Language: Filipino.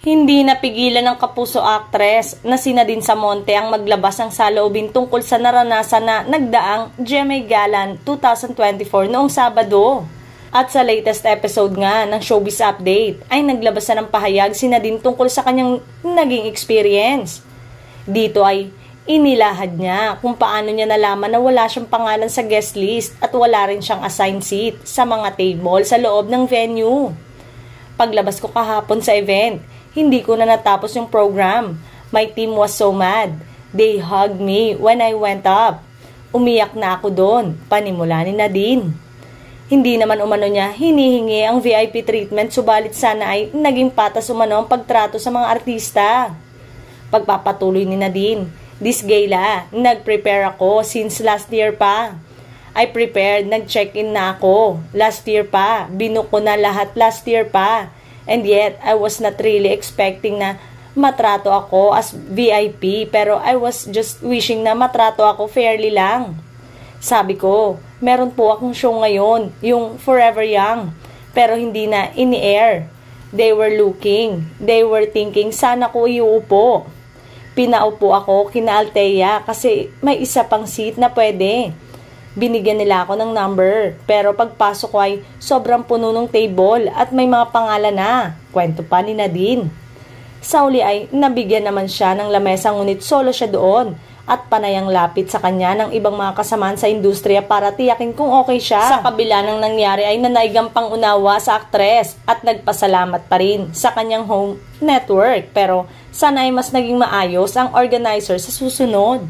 Hindi napigilan ng kapuso actress na si Nadine Samonte ang maglabas ng saloobin tungkol sa naranasan na nagdaang GMA Gala 2024 noong Sabado. At sa latest episode nga ng Showbiz Update ay naglabas na ng pahayag si Nadine tungkol sa kanyang naging experience. Dito ay inilahad niya kung paano niya nalaman na wala siyang pangalan sa guest list at wala rin siyang assigned seat sa mga table sa loob ng venue. Paglabas ko kahapon sa event, hindi ko na natapos yung program. My team was so mad. They hugged me when I went up. Umiyak na ako doon, panimula ni Nadine. Hindi naman umano niya hinihingi ang VIP treatment, subalit sana ay naging patas umano ang pagtrato sa mga artista. Pagpapatuloy ni Nadine, this gala, nag-prepare ako since last year pa. I prepared, nag-check-in na ako. Last year pa, binook ko na lahat last year pa. And yet, I was not really expecting na matrato ako as VIP, pero I was just wishing na matrato ako fairly lang. Sabi ko, meron po akong show ngayon, yung Forever Young, pero hindi na ini-air. They were looking, they were thinking, sana ko iuupo. Pinaupo ako kina Althea kasi may isa pang seat na pwede. Binigyan nila ako ng number, pero pagpasok ko ay sobrang puno ng table at may mga pangalan na. Kwento pa ni Nadine. Sa uli ay nabigyan naman siya ng lamesa ngunit solo siya doon at panayang lapit sa kanya ng ibang mga kasamaan sa industriya para tiyakin kung okay siya. Sa kabila ng nangyari ay nanaigang pangunawa sa aktres at nagpasalamat pa rin sa kanyang home network, pero sana ay mas naging maayos ang organizer sa susunod.